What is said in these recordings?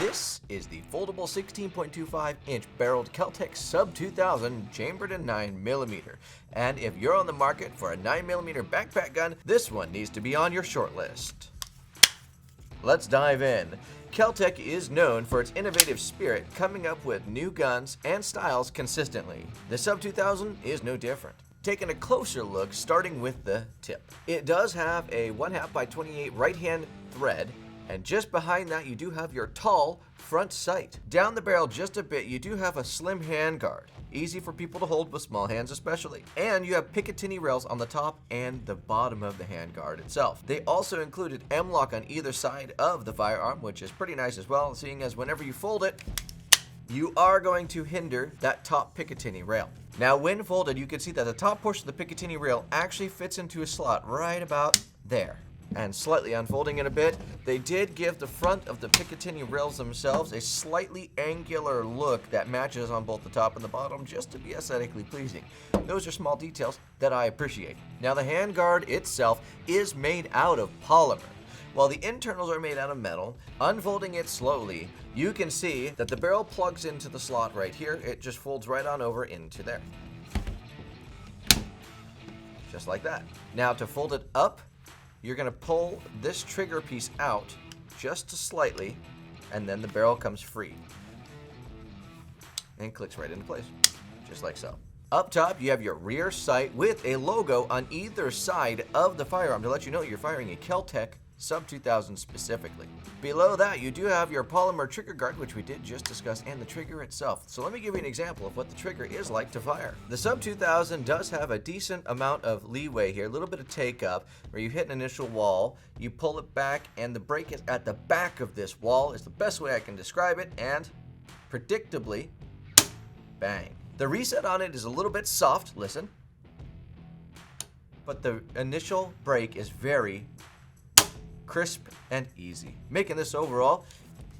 This is the foldable 16.25-inch barreled Kel-Tec SUB-2000 chambered in 9mm. And if you're on the market for a 9mm backpack gun, this one needs to be on your short list. Let's dive in. Kel-Tec is known for its innovative spirit, coming up with new guns and styles consistently. The SUB-2000 is no different. Taking a closer look, starting with the tip. It does have a 1/2 by 28 right-hand thread, and just behind that you do have your tall front sight. Down the barrel just a bit, you do have a slim handguard, easy for people to hold with small hands especially. And you have Picatinny rails on the top and the bottom of the handguard itself. They also included M-lock on either side of the firearm, which is pretty nice as well, seeing as whenever you fold it, you are going to hinder that top Picatinny rail. Now when folded, you can see that the top portion of the Picatinny rail actually fits into a slot right about there. And slightly unfolding it a bit, they did give the front of the Picatinny rails themselves a slightly angular look that matches on both the top and the bottom, just to be aesthetically pleasing. Those are small details that I appreciate. Now the handguard itself is made out of polymer. While the internals are made out of metal, unfolding it slowly, you can see that the barrel plugs into the slot right here. It just folds right on over into there. Just like that. Now to fold it up, you're going to pull this trigger piece out just slightly, and then the barrel comes free and clicks right into place, just like so. Up top, you have your rear sight with a logo on either side of the firearm to let you know you're firing a Kel-Tec SUB-2000 specifically. Below that, you do have your polymer trigger guard, which we did just discuss, and the trigger itself. So let me give you an example of what the trigger is like to fire. The SUB-2000 does have a decent amount of leeway here, a little bit of take up, where you hit an initial wall, you pull it back, and the break is at the back of this wall, is the best way I can describe it, and predictably, bang. The reset on it is a little bit soft, listen, but the initial break is very crisp and easy, making this overall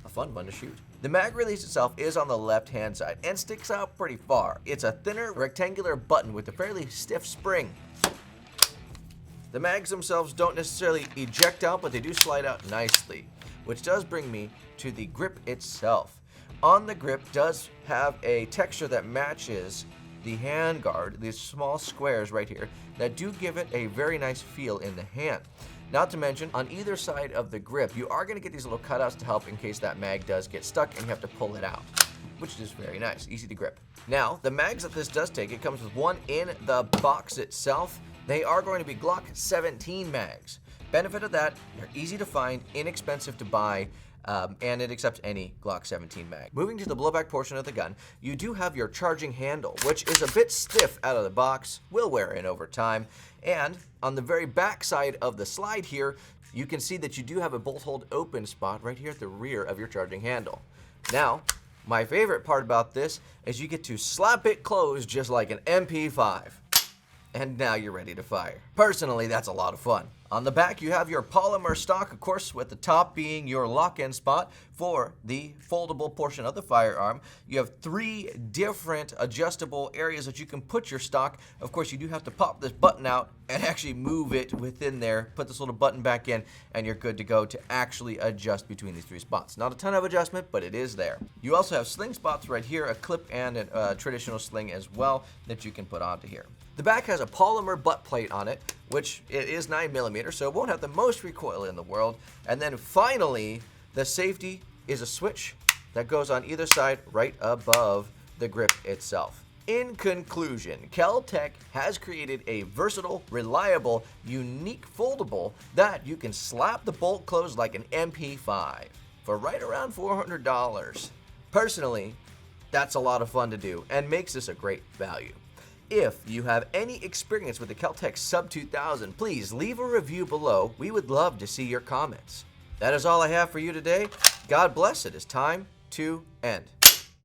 a fun one to shoot. The mag release itself is on the left hand side and sticks out pretty far. It's a thinner rectangular button with a fairly stiff spring. The mags themselves don't necessarily eject out, but they do slide out nicely, which does bring me to the grip itself. On the grip does have a texture that matches the handguard, these small squares right here that do give it a very nice feel in the hand. Not to mention, on either side of the grip, you are going to get these little cutouts to help in case that mag does get stuck and you have to pull it out, which is very nice, easy to grip. Now, the mags that this does take, it comes with one in the box itself. They are going to be Glock 17 mags. Benefit of that, they're easy to find, inexpensive to buy, and it accepts any Glock 17 mag. Moving to the blowback portion of the gun, you do have your charging handle, which is a bit stiff out of the box, will wear in over time. And on the very back side of the slide here, you can see that you do have a bolt hold open spot right here at the rear of your charging handle. Now, my favorite part about this is you get to slap it closed just like an MP5. And now you're ready to fire. Personally, that's a lot of fun. On the back, you have your polymer stock, of course, with the top being your lock-in spot for the foldable portion of the firearm. You have 3 different adjustable areas that you can put your stock. Of course, you do have to pop this button out and actually move it within there, put this little button back in, and you're good to go to actually adjust between these 3 spots. Not a ton of adjustment, but it is there. You also have sling spots right here, a clip and a traditional sling as well that you can put onto here. The back has a polymer butt plate on it, which it is 9mm, so it won't have the most recoil in the world. And then finally, the safety is a switch that goes on either side right above the grip itself. In conclusion, Kel-Tec has created a versatile, reliable, unique foldable that you can slap the bolt closed like an MP5 for right around $400. Personally, that's a lot of fun to do and makes this a great value. If you have any experience with the Kel-Tec SUB-2000, please leave a review below. We would love to see your comments. That is all I have for you today. God bless. It is time to end.